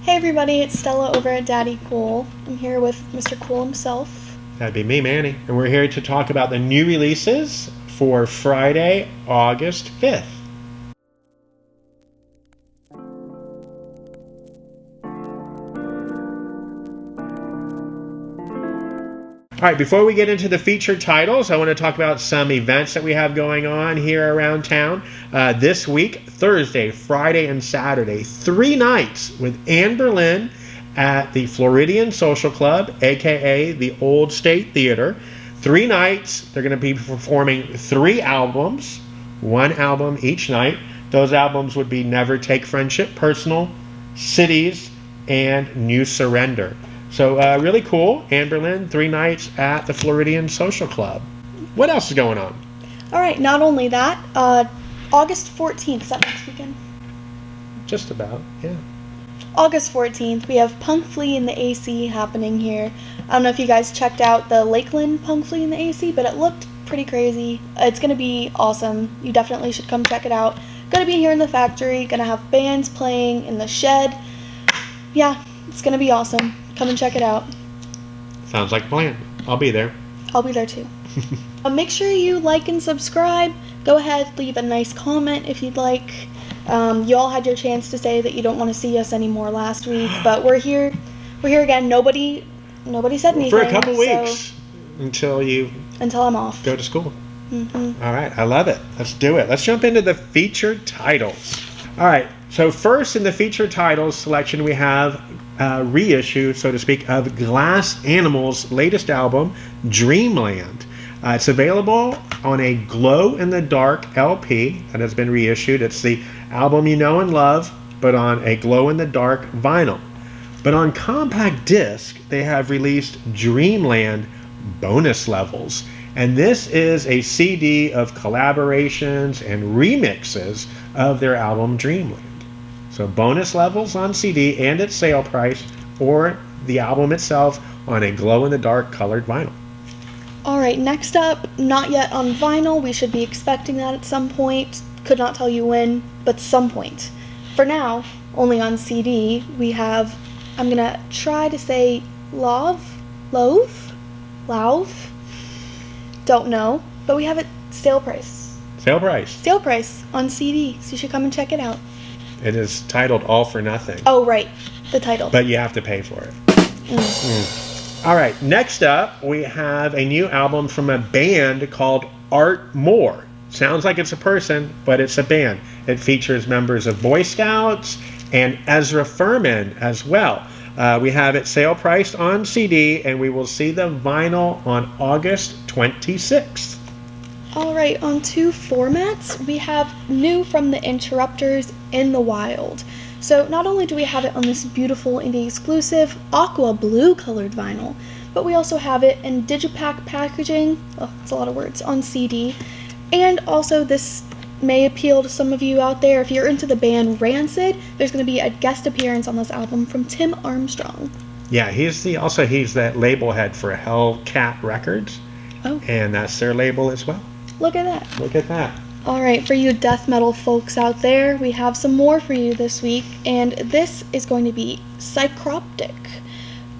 Hey everybody, it's Stella over at Daddy Kool. I'm here with Mr. Kool himself. That'd be me, Manny. And we're here to talk about the new releases for Friday, August 5th. All right, before we get into the featured titles, I want to talk about some events that we have going on here around town. This week, Thursday, Friday, and Saturday, 3 nights with Anberlin at the Floridian Social Club, aka the Old State Theater. 3 nights, they're going to be performing 3 albums, 1 album each night. Those albums would be Never Take Friendship Personal, Cities, and New Surrender. So really cool. Anberlin, 3 nights at the Floridian Social Club. What else is going on? All right, not only that, August 14th, is that next weekend? Just about, yeah. August 14th, we have Punk Flea in the AC happening here. I don't know if you guys checked out the Lakeland Punk Flea in the AC, but it looked pretty crazy. It's going to be awesome. You definitely should come check it out. Going to be here in the factory, going to have bands playing in the shed. Yeah, it's going to be awesome. Come and check it out. Sounds like a plan. I'll be there. I'll be there too. Make sure you like and subscribe. Go ahead, leave a nice comment if you'd like. You all had your chance to say that you don't want to see us anymore last week, but we're here. We're here again. Nobody said anything. For a couple weeks until I'm off. Go to school. Mm-hmm. All right, I love it. Let's do it. Let's jump into the featured titles. All right, so first in the featured titles selection, we have a reissue, so to speak, of Glass Animal's latest album, Dreamland. It's available on a glow-in-the-dark LP that has been reissued. It's the album you know and love, but on a glow-in-the-dark vinyl. But on compact disc, they have released Dreamland bonus levels. And this is a CD of collaborations and remixes of their album Dreamland. So bonus levels on CD and at sale price, or the album itself on a glow-in-the-dark colored vinyl. Alright, next up, not yet on vinyl. We should be expecting that at some point. Could not tell you when, but some point. For now, only on CD, we have, I'm going to try to say Lauv? Don't know, but we have it sale price. Sale price. Sale price on CD, so you should come and check it out. It is titled All for Nothing. Oh, right, the title. But you have to pay for it. All right, next up, we have a new album from a band called Art Moore. Sounds like it's a person, but it's a band. It features members of Boy Scouts and Ezra Furman as well. We have it sale priced on CD, and we will see the vinyl on August 26th. Alright, on 2 formats, we have new from the Interrupters, In the Wild. So not only do we have it on this beautiful indie exclusive aqua blue colored vinyl, but we also have it in digipack packaging, oh, that's a lot of words, on CD. And also this may appeal to some of you out there. If you're into the band Rancid, there's going to be a guest appearance on this album from Tim Armstrong. Yeah, he's that label head for Hellcat Records. Oh. And that's their label as well. Look at that. Look at that. Alright, for you death metal folks out there, we have some more for you this week, and this is going to be Psychroptic.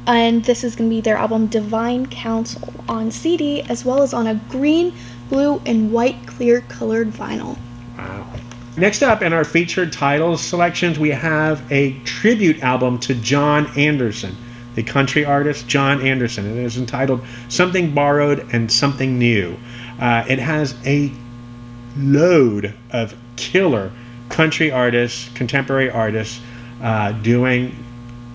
And this is going to be their album Divine Counsel on CD, as well as on a green, blue, and white clear colored vinyl. Wow. Next up in our featured titles selections, we have a tribute album to John Anderson, the country artist John Anderson. It is entitled Something Borrowed and Something New. It has a load of killer country artists, contemporary artists, doing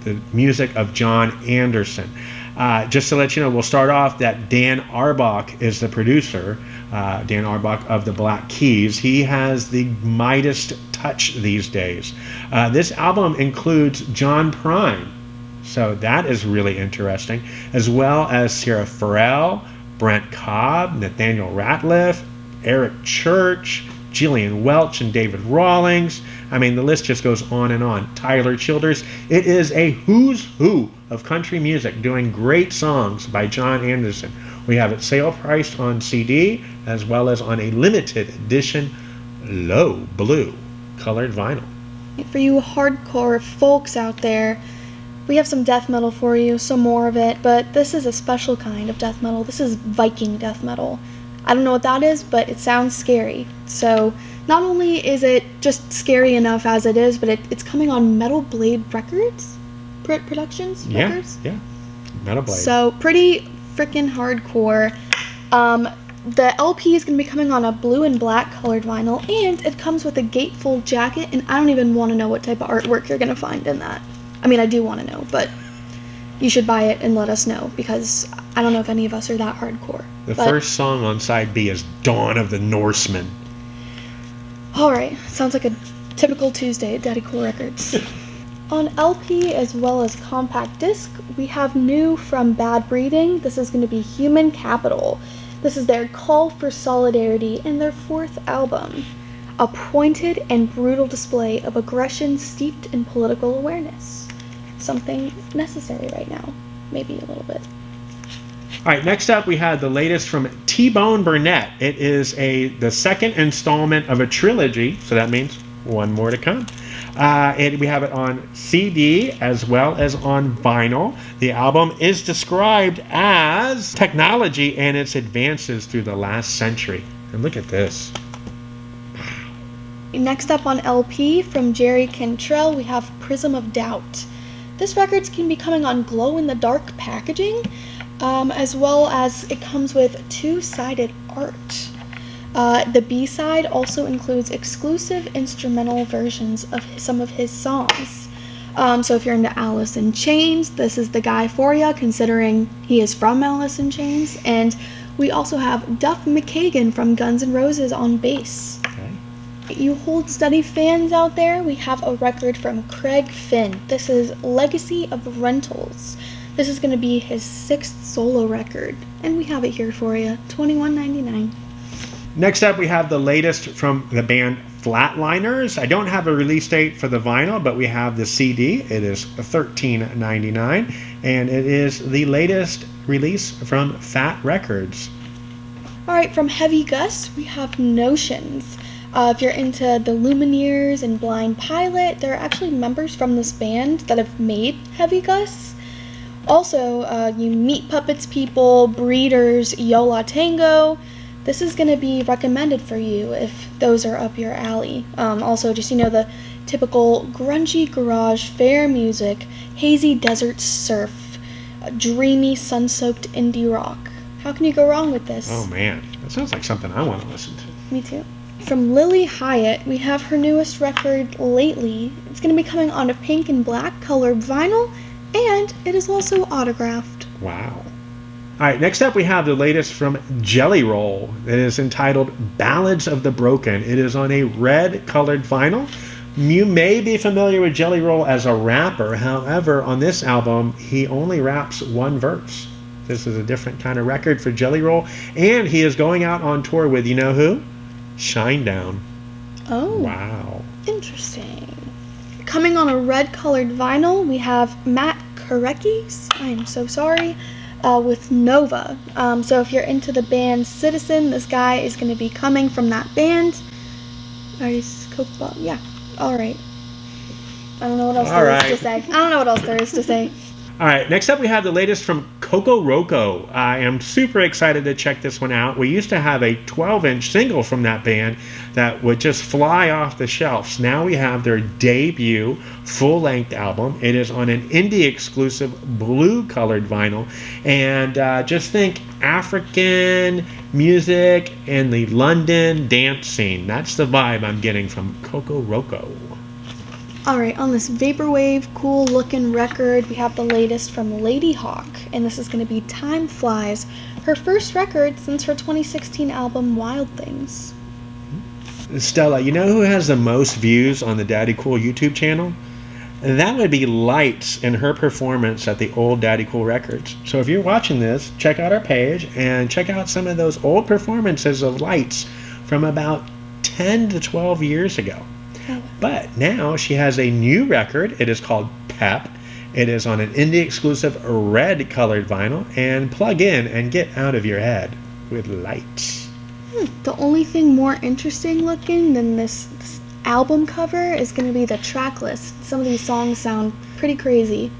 the music of John Anderson. Just to let you know, we'll start off that Dan Arbach is the producer. Dan Arbach of the Black Keys. He has the Midas touch these days. This album includes John Prine, so that is really interesting, as well as Sarah Farrell, Brent Cobb, Nathaniel Ratliff, Eric Church, Gillian Welch, and David Rawlings. I mean, the list just goes on and on. Tyler Childers. It is a who's who of country music doing great songs by John Anderson. We have it sale priced on CD as well as on a limited edition low blue colored vinyl. For you hardcore folks out there, We have some death metal for you, some more of it, but this is a special kind of death metal. This is Viking death metal. I don't know what that is, but it sounds scary. So not only is it just scary enough as it is, but it's coming on Metal Blade Records? Productions? Records? Yeah. Metal Blade. So pretty freaking hardcore. The LP is going to be coming on a blue and black colored vinyl, and it comes with a gatefold jacket, and I don't even want to know what type of artwork you're going to find in that. I mean, I do want to know, but you should buy it and let us know, because I don't know if any of us are that hardcore. The first song on side B is Dawn of the Norsemen. Alright, sounds like a typical Tuesday at Daddy Kool Records. On LP as well as compact disc, we have new from Bad Breeding. This is going to be Human Capital. This is their call for solidarity in their 4th album. A pointed and brutal display of aggression steeped in political awareness. Something necessary right now. Maybe a little bit. All right, next up we have the latest from T-Bone Burnett. It is the second installment of a trilogy, so that means one more to come. And we have it on CD as well as on vinyl. The album is described as technology and its advances through the last century. And look at this. Next up on LP from Jerry Cantrell, we have Prism of Doubt. This record's going to be coming on glow-in-the-dark packaging, as well as it comes with 2-sided art. The B-side also includes exclusive instrumental versions of some of his songs. So if you're into Alice in Chains, this is the guy for you, considering he is from Alice in Chains. And we also have Duff McKagan from Guns N' Roses on bass. Okay. You Hold Steady fans out there, we have a record from Craig Finn. This is Legacy of Rentals. This is going to be his 6th solo record, and we have it here for you, $21.99. Next up, we have the latest from the band Flatliners. I don't have a release date for the vinyl, but we have the CD. It is $13.99, and it is the latest release from Fat Records. Alright, from Heavy Gust, we have Notions. If you're into the Lumineers and Blind Pilot, there are actually members from this band that have made Heavy Gust. Also, you Meat Puppets people, Breeders, Yola Tango. This is going to be recommended for you if those are up your alley. Also, just, the typical grungy garage fair music, hazy desert surf, dreamy sun-soaked indie rock. How can you go wrong with this? Oh man, that sounds like something I want to listen to. Me too. From Lily Hyatt, we have her newest record, Lately. It's going to be coming on a pink and black colored vinyl, and it is also autographed. Wow. All right, next up we have the latest from Jelly Roll. It is entitled Ballads of the Broken. It is on a red colored vinyl. You may be familiar with Jelly Roll as a rapper. However, on this album, he only raps one verse. This is a different kind of record for Jelly Roll. And he is going out on tour with, you know who? Shinedown. Oh. Wow. Interesting. Coming on a red colored vinyl, we have Matt Koreckis. I am so sorry. With Nova. So if you're into the band Citizen, this guy is going to be coming from that band. Yeah. Alright. I don't know what else there is to say. I don't know what else there is to say. Alright, next up we have the latest from Coco Roco. I am super excited to check this one out. We used to have a 12-inch single from that band that would just fly off the shelves. Now we have their debut full-length album. It is on an indie-exclusive blue-colored vinyl. And just think African music and the London dance scene. That's the vibe I'm getting from Coco Roco. Alright, on this vaporwave, cool looking record, we have the latest from Ladyhawke, and this is going to be Time Flies, her first record since her 2016 album Wild Things. Stella, you know who has the most views on the Daddy Kool YouTube channel? That would be Lights in her performance at the old Daddy Kool Records. So if you're watching this, check out our page and check out some of those old performances of Lights from about 10 to 12 years ago. But now she has a new record. It is called Pep. It is on an indie exclusive red colored vinyl. And plug in and get out of your head with Lights. The only thing more interesting looking than this album cover is going to be the track list. Some of these songs sound pretty crazy.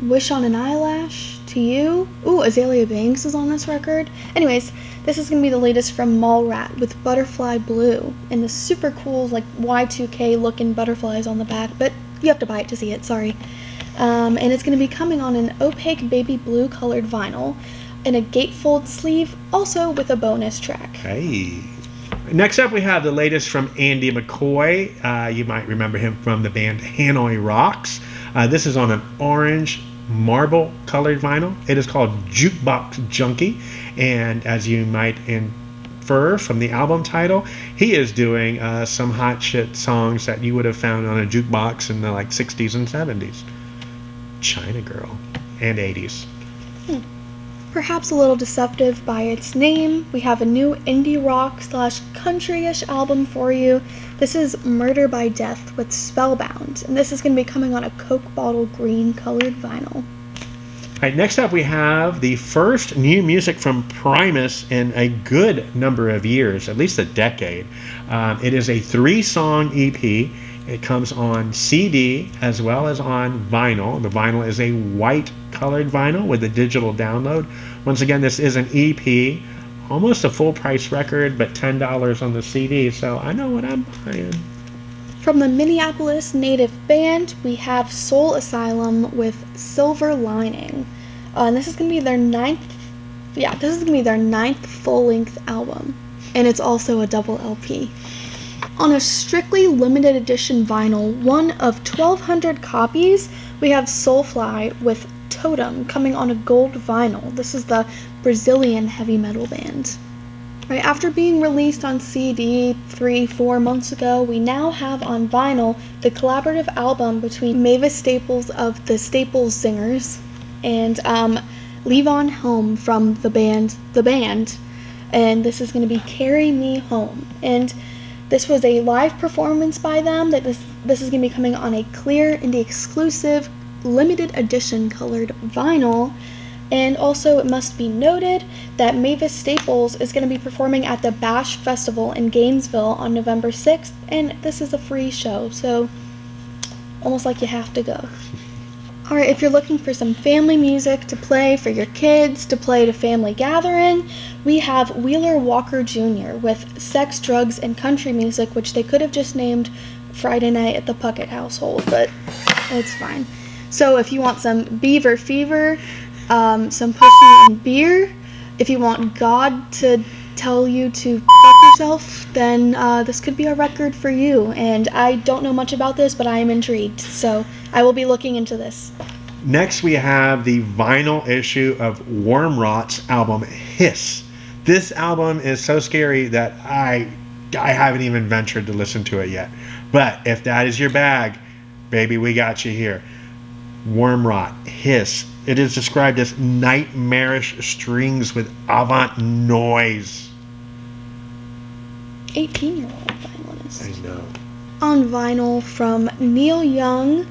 Wish on an Eyelash, To You. Ooh, Azalea Banks is on this record. Anyways, this is going to be the latest from Mallrat with Butterfly Blue. And the super cool, like, Y2K looking butterflies on the back. But you have to buy it to see it, sorry. And it's going to be coming on an opaque baby blue colored vinyl and a gatefold sleeve, also with a bonus track. Hey. Next up, we have the latest from Andy McCoy. You might remember him from the band Hanoi Rocks. This is on an orange marble colored vinyl. It is called Jukebox Junkie. And as you might infer from the album title, he is doing some hot shit songs that you would have found on a jukebox in the 60s and 70s. China Girl and 80s. Perhaps a little deceptive by its name, we have a new indie rock / country-ish album for you. This is Murder by Death with Spellbound, and this is going to be coming on a Coke bottle green colored vinyl. All right, next up we have the first new music from Primus in a good number of years, at least a decade. It is a 3-song EP. It comes on CD as well as on vinyl. The vinyl is a white colored vinyl with a digital download. Once again, this is an EP, almost a full price record, but $10 on the CD, so I know what I'm buying. From the Minneapolis native band, we have Soul Asylum with Silver Lining. And this is going to be their ninth full-length album, and it's also a double LP. On a strictly limited edition vinyl, one of 1,200 copies, we have SOULFLY with Totem coming on a gold vinyl. This is the Brazilian heavy metal band. Right, after being released on CD 3-4 months ago, we now have on vinyl the collaborative album between Mavis Staples of the Staples Singers and Levon Helm from the band, and this is going to be Carry Me Home. And this was a live performance by them. That this is going to be coming on a clear and exclusive limited edition colored vinyl. And also, it must be noted that Mavis Staples is going to be performing at the Bash Festival in Gainesville on November 6th, and this is a free show, so almost like you have to go. Alright, if you're looking for some family music to play for your kids, to play at a family gathering, we have Wheeler Walker Jr. with Sex, Drugs, and Country Music, which they could have just named Friday Night at the Puckett Household, but it's fine. So if you want some Beaver Fever, some pussy and beer, if you want God to tell you to fuck yourself, then this could be a record for you. And I don't know much about this, but I am intrigued, so I will be looking into this. Next, we have the vinyl issue of Wormrot's album Hiss. This album is so scary that I haven't even ventured to listen to it yet. But if that is your bag, baby, we got you here. Wormrot, Hiss. It is described as nightmarish strings with avant noise. 18-year-old violinist. I know. On vinyl from Neil Young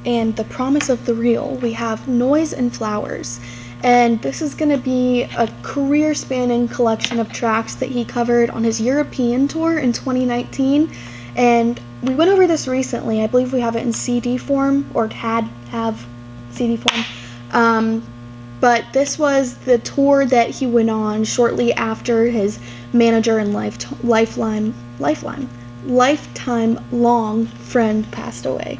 and The Promise of the Real, we have Noise and Flowers. And this is going to be a career-spanning collection of tracks that he covered on his European tour in 2019. And we went over this recently. I believe we have it in CD form, or have CD form. But this was the tour that he went on shortly after his manager and lifetime long friend passed away.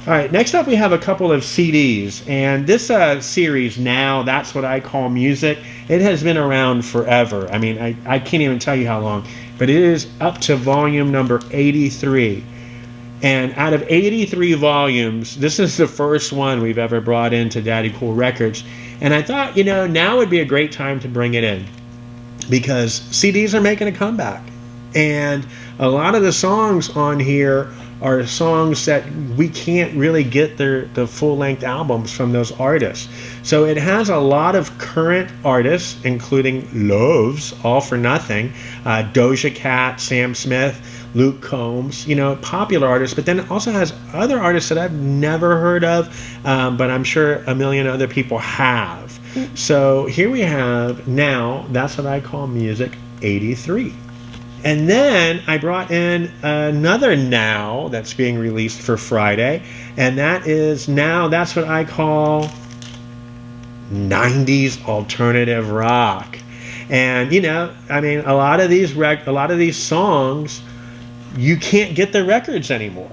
All right, next up we have a couple of CDs, and this series now, That's What I Call Music, it has been around forever. I mean, I can't even tell you how long, but it is up to volume number 83. And out of 83 volumes, this is the first one we've ever brought into Daddy Kool Records. And I thought, now would be a great time to bring it in, because CDs are making a comeback. And a lot of the songs on here are songs that we can't really get the full-length albums from those artists. So it has a lot of current artists, including Loves, All for Nothing, Doja Cat, Sam Smith, Luke Combs, popular artists, but then it also has other artists that I've never heard of, but I'm sure a million other people have. So here we have now, That's What I Call Music 83. And then I brought in another now that's being released for Friday, and that is now, that's what I call 90s alternative rock. And you know, I mean, a lot of these songs, you can't get the records anymore,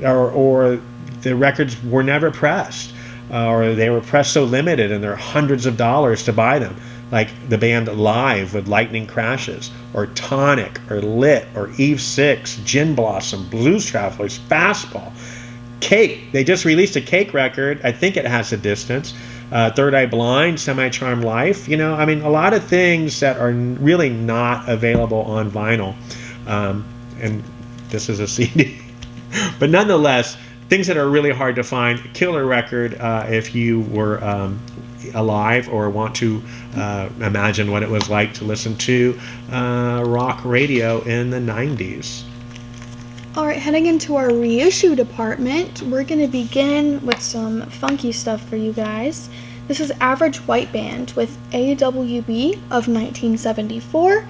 or the records were never pressed, or they were pressed so limited, and they're hundreds of dollars to buy them. Like the band Live with Lightning Crashes, or Tonic, or Lit, or Eve 6, Gin Blossom, Blues Travelers, Fastball, Cake. They just released a Cake record. I think it has a distance. Third Eye Blind, Semi-Charmed Life. You know, I mean, a lot of things that are really not available on vinyl. And this is a CD. But nonetheless, things that are really hard to find. Killer record if you were alive or want to imagine what it was like to listen to rock radio in the 90s. Alright, heading into our reissue department, we're going to begin with some funky stuff for you guys. This is Average White Band with AWB of 1974,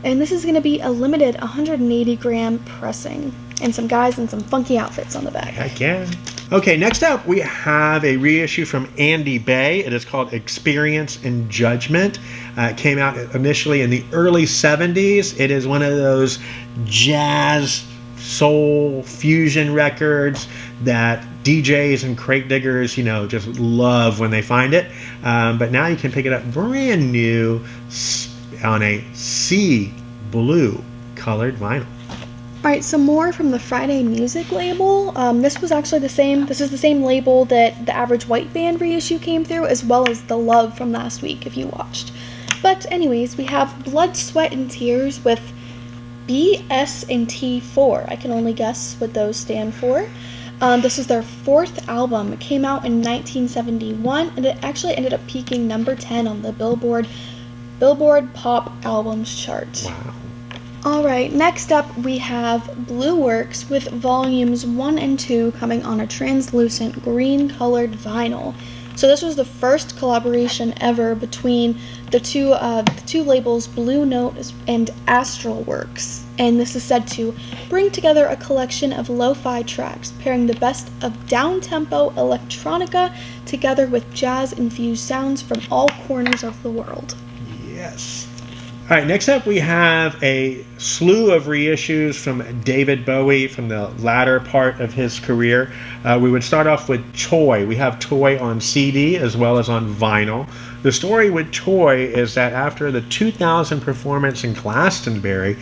and this is going to be a limited 180 gram pressing, and some guys in some funky outfits on the back. Heck yeah. Okay, next up we have a reissue from Andy Bay. It is called Experience and Judgment. It came out initially in the early 70s. It is one of those jazz soul fusion records that DJs and crate diggers, you know, just love when they find it. But now you can pick it up brand new on a sea blue colored vinyl. Alright, some more from the Friday Music label. This was actually the same label that the Average White Band reissue came through, as well as The Love from last week, if you watched. But anyways, we have Blood, Sweat, and Tears with BS&T4. I can only guess what those stand for. This is their fourth album. It came out in 1971, and it actually ended up peaking number 10 on the Billboard Pop Albums chart. Wow. Alright, next up we have Blue Works with volumes 1 and 2 coming on a translucent green colored vinyl. So this was the first collaboration ever between the two labels, Blue Note and Astral Works. And this is said to bring together a collection of lo-fi tracks, pairing the best of down-tempo electronica together with jazz-infused sounds from all corners of the world. Yes. All right, next up we have a slew of reissues from David Bowie from the latter part of his career. We would start off with Toy. We have Toy on CD as well as on vinyl. The story with Toy is that after the 2000 performance in Glastonbury,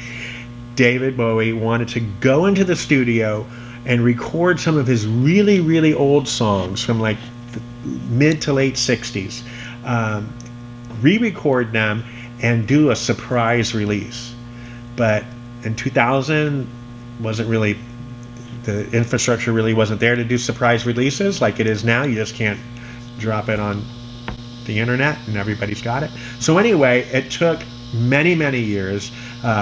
David Bowie wanted to go into the studio and record some of his really, really old songs from like the mid to late 60s, re-record them, and do a surprise release. But in 2000, the infrastructure really wasn't there to do surprise releases like it is now. You just can't drop it on the internet and everybody's got it. So anyway, it took many, many years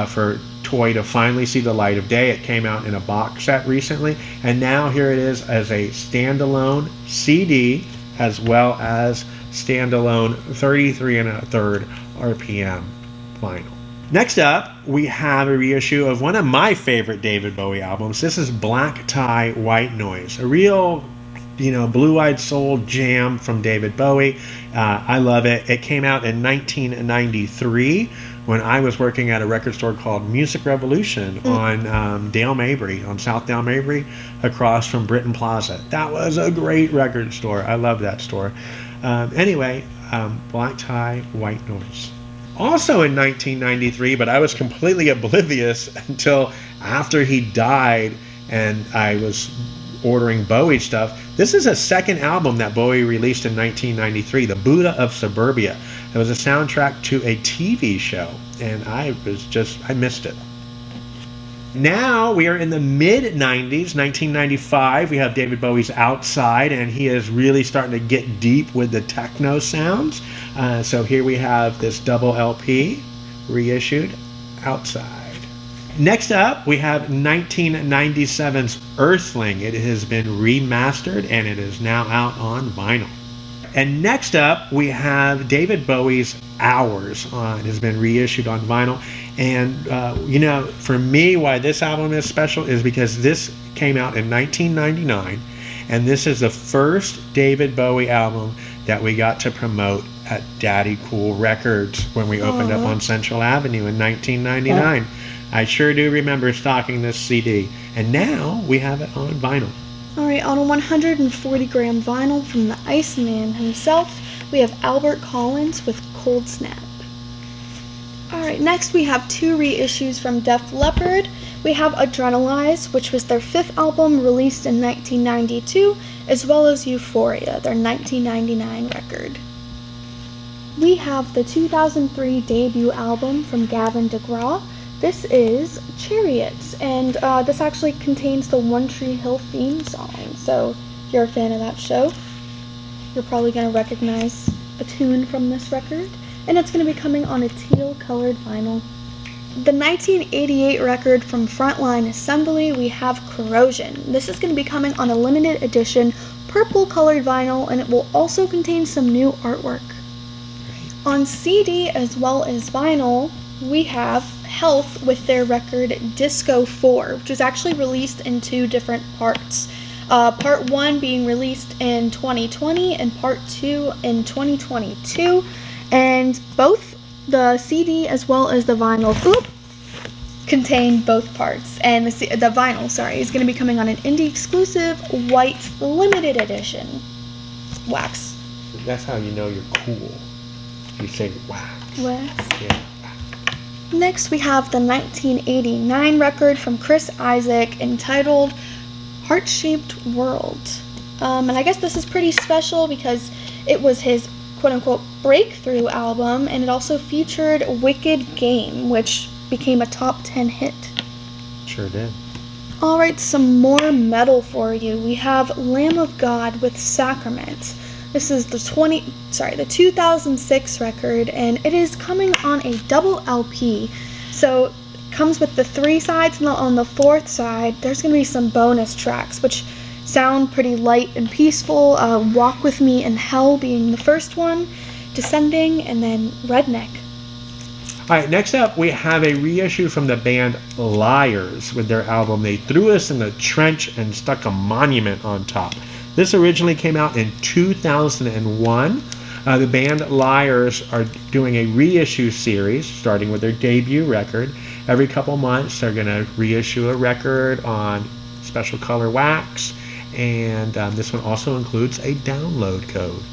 for Toy to finally see the light of day. It came out in a box set recently, and now here it is as a standalone CD as well as standalone 33 1/3 RPM vinyl. Next up, we have a reissue of one of my favorite David Bowie albums. This is Black Tie, White Noise, a real, blue-eyed soul jam from David Bowie. I love it. It came out in 1993 when I was working at a record store called Music Revolution on Dale Mabry, on South Dale Mabry, across from Britton Plaza. That was a great record store. I love that store. Anyway, Black Tie, White Noise. Also in 1993, but I was completely oblivious until after he died and I was ordering Bowie stuff. This is a second album that Bowie released in 1993, The Buddha of Suburbia. It was a soundtrack to a TV show, and I missed it. Now we are in the mid-90s, 1995. We have David Bowie's Outside, and he is really starting to get deep with the techno sounds. So here we have this double LP reissued, Outside. Next up, we have 1997's Earthling. It has been remastered, and it is now out on vinyl. And next up, we have David Bowie's Hours. It has been reissued on vinyl. And, for me, why this album is special is because this came out in 1999. And this is the first David Bowie album that we got to promote at Daddy Kool Records when we opened up on Central Avenue in 1999. I sure do remember stocking this CD. And now we have it on vinyl. All right, on a 140-gram vinyl from the Iceman himself, we have Albert Collins with Cold Snap. All right, next we have 2 reissues from Def Leppard. We have Adrenalize, which was their 5th album released in 1992, as well as Euphoria, their 1999 record. We have the 2003 debut album from Gavin DeGraw. This is Chariots, and this actually contains the One Tree Hill theme song, so if you're a fan of that show, you're probably going to recognize a tune from this record, and it's going to be coming on a teal-colored vinyl. The 1988 record from Frontline Assembly, we have Corrosion. This is going to be coming on a limited edition purple-colored vinyl, and it will also contain some new artwork. On CD as well as vinyl, we have Health with their record Disco 4, which was actually released in 2 different parts. Part 1 being released in 2020 and Part 2 in 2022. And both the CD as well as the vinyl contain both parts. And the vinyl, is going to be coming on an indie exclusive white limited edition wax. That's how you know you're cool. You say wax. Wax. Yeah. Next, we have the 1989 record from Chris Isaak entitled Heart-Shaped World. And I guess this is pretty special because it was his quote-unquote breakthrough album, and it also featured Wicked Game, which became a top 10 hit. Sure did. Alright, some more metal for you. We have Lamb of God with Sacrament. This is the 2006 record, and it is coming on a double LP. So it comes with the 3 sides, and on the 4th side, there's going to be some bonus tracks, which sound pretty light and peaceful. Walk With Me in Hell being the first one, Descending, and then Redneck. All right, next up, we have a reissue from the band Liars with their album They Threw Us in the Trench and Stuck a Monument on Top. This originally came out in 2001. The band Liars are doing a reissue series, starting with their debut record. Every couple months, they're going to reissue a record on special color wax, and this one also includes a download code.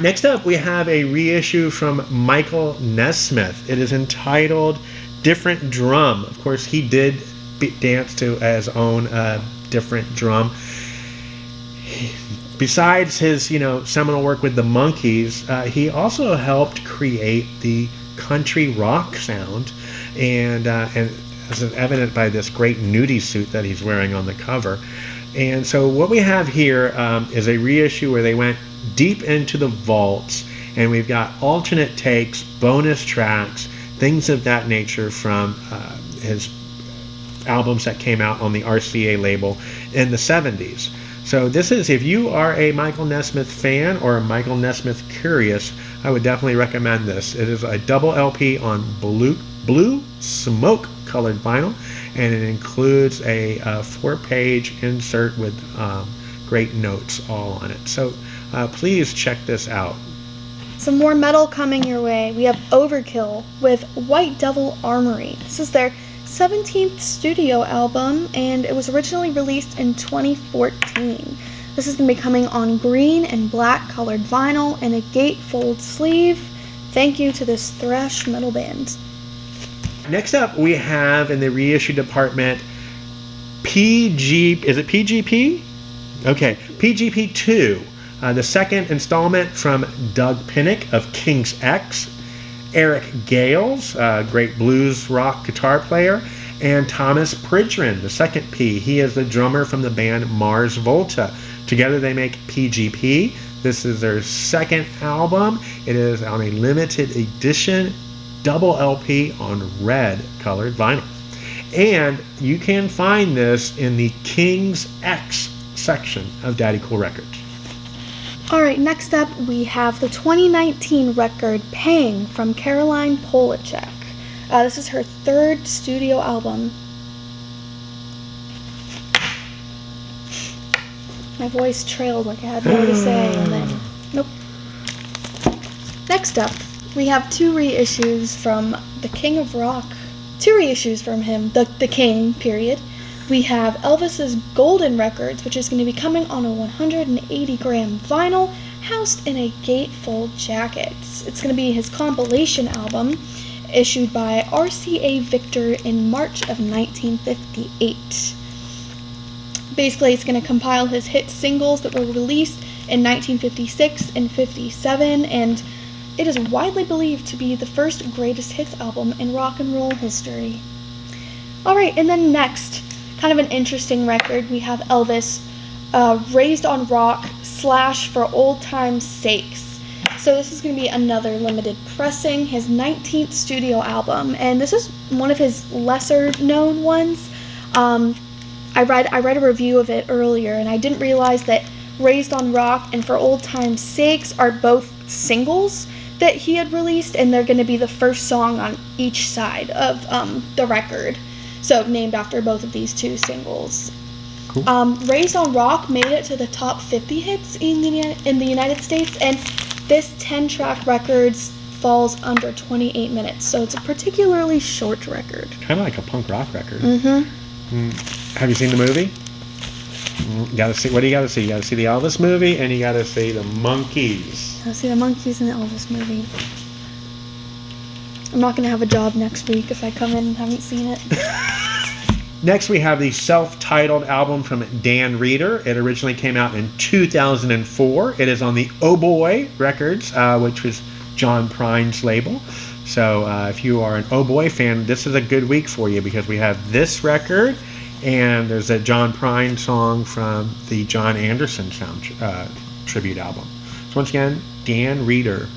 Next up, we have a reissue from Michael Nesmith. It is entitled Different Drum. Of course, he did dance to his own Different Drum. Besides his, seminal work with the Monkees, he also helped create the country rock sound, and as is evident by this great nudie suit that he's wearing on the cover. And so what we have here is a reissue where they went deep into the vaults, and we've got alternate takes, bonus tracks, things of that nature from his albums that came out on the RCA label in the 70s. So this is, if you are a Michael Nesmith fan or a Michael Nesmith curious, I would definitely recommend this. It is a double LP on blue smoke colored vinyl, and it includes a 4-page insert with great notes all on it. So please check this out. Some more metal coming your way. We have Overkill with White Devil Armory. This is their 17th studio album, and it was originally released in 2014. This is going to be coming on green and black colored vinyl and a gatefold sleeve. Thank you to this thrash metal band. Next up, we have in the reissue department PGP? Okay, PGP 2, the second installment from Doug Pinnick of King's X, Eric Gales, great blues rock guitar player, and Thomas Pridgeron, the second P. He is the drummer from the band Mars Volta. Together they make PGP. This is their second album. It is on a limited edition double LP on red colored vinyl. And you can find this in the King's X section of Daddy Kool Records. Alright, next up we have the 2019 record Pang from Caroline Polachek. This is her third studio album. My voice trailed like I had more to say, and then, nope. Next up, we have 2 reissues from the King of Rock. 2 reissues from him, the King, period. We have Elvis's Golden Records, which is going to be coming on a 180-gram vinyl, housed in a gatefold jacket. It's going to be his compilation album, issued by RCA Victor in March of 1958. Basically, it's going to compile his hit singles that were released in 1956 and 57, and it is widely believed to be the first greatest hits album in rock and roll history. Alright, and then next, kind of an interesting record, we have Elvis, Raised on Rock / For Old Time's Sakes. So this is going to be another limited pressing, his 19th studio album, and this is one of his lesser known ones. I read a review of it earlier, and I didn't realize that Raised on Rock and For Old Time's Sakes are both singles that he had released, and they're going to be the first song on each side of the record. So, named after both of these 2 singles. Cool. Raised on Rock made it to the top 50 hits in the United States, and this 10-track record falls under 28 minutes, so it's a particularly short record. Kind of like a punk rock record. Mm-hmm. Have you seen the movie? You gotta see. What do you gotta see? You gotta see the Elvis movie, and you gotta see the Monkees. I'll see the Monkees in the Elvis movie. I'm not gonna have a job next week if I come in and haven't seen it. Next, we have the self-titled album from Dan Reeder. It originally came out in 2004. It is on the Oh Boy Records, which was John Prine's label. So if you are an Oh Boy fan, this is a good week for you because we have this record, and there's a John Prine song from the John Anderson tribute album. So once again, Dan Reeder.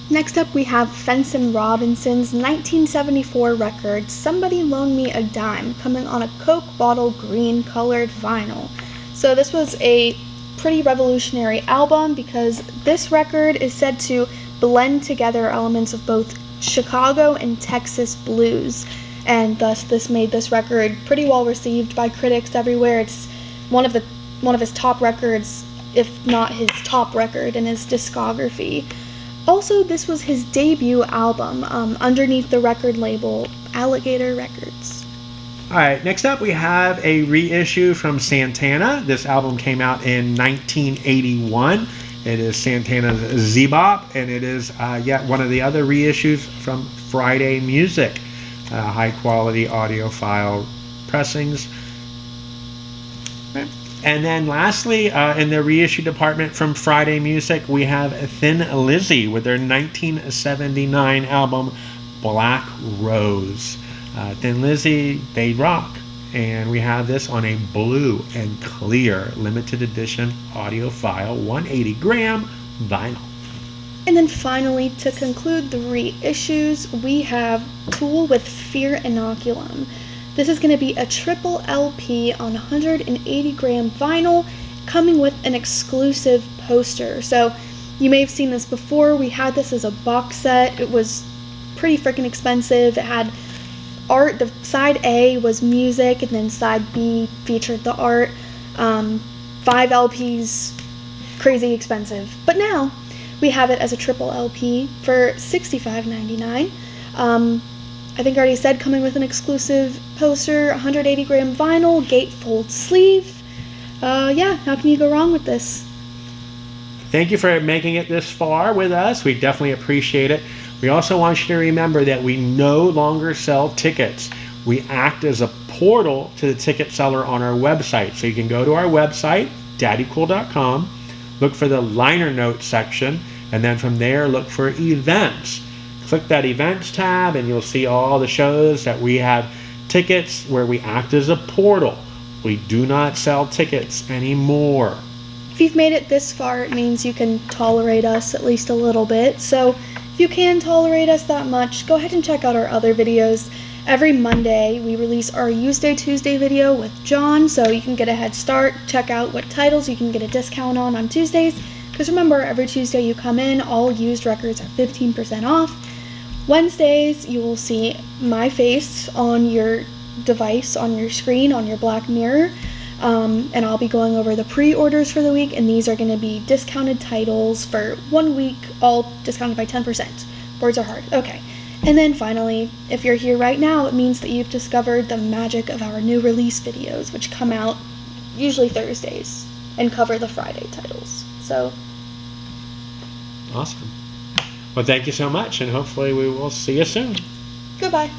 Next up, we have Fenton Robinson's 1974 record, Somebody Loan Me a Dime, coming on a Coke bottle green colored vinyl. So this was a pretty revolutionary album because this record is said to blend together elements of both Chicago and Texas blues, and thus this made this record pretty well received by critics everywhere. It's one of his top records, if not his top record in his discography. Also, this was his debut album underneath the record label Alligator Records. Alright, next up we have a reissue from Santana. This album came out in 1981. It is Santana's Z-Bop, and it is yet one of the other reissues from Friday Music. High quality audiophile pressings. And then lastly, in the reissue department from Friday Music, we have Thin Lizzy with their 1979 album Black Rose. Thin Lizzy, they rock. And we have this on a blue and clear limited edition audiophile 180-gram vinyl. And then finally, to conclude the reissues, we have Tool with Fear Inoculum. This is going to be a triple LP on 180-gram vinyl, coming with an exclusive poster. So you may have seen this before. We had this as a box set. It was pretty freaking expensive. It had art. The side A was music, and then side B featured the art. 5 LPs, crazy expensive. But now we have it as a triple LP for $65.99. I think I already said coming with an exclusive poster, 180-gram vinyl, gatefold sleeve. Yeah, how can you go wrong with this? Thank you for making it this far with us. We definitely appreciate it. We also want you to remember that we no longer sell tickets. We act as a portal to the ticket seller on our website. So you can go to our website, daddykool.com, look for the liner notes section, and then from there look for events. Click that events tab and you'll see all the shows that we have tickets where we act as a portal. We do not sell tickets anymore. If you've made it this far, it means you can tolerate us at least a little bit. So if you can tolerate us that much, go ahead and check out our other videos. Every Monday, we release our Tuesday video with John, so you can get a head start, check out what titles you can get a discount on Tuesdays. Because remember, every Tuesday you come in, all used records are 15% off. Wednesdays, you will see my face on your device, on your screen, on your black mirror. And I'll be going over the pre-orders for the week, and these are going to be discounted titles for 1 week, all discounted by 10%. Words are hard. Okay. And then finally, if you're here right now, it means that you've discovered the magic of our new release videos, which come out usually Thursdays and cover the Friday titles. So, awesome. Well, thank you so much, and hopefully we will see you soon. Goodbye.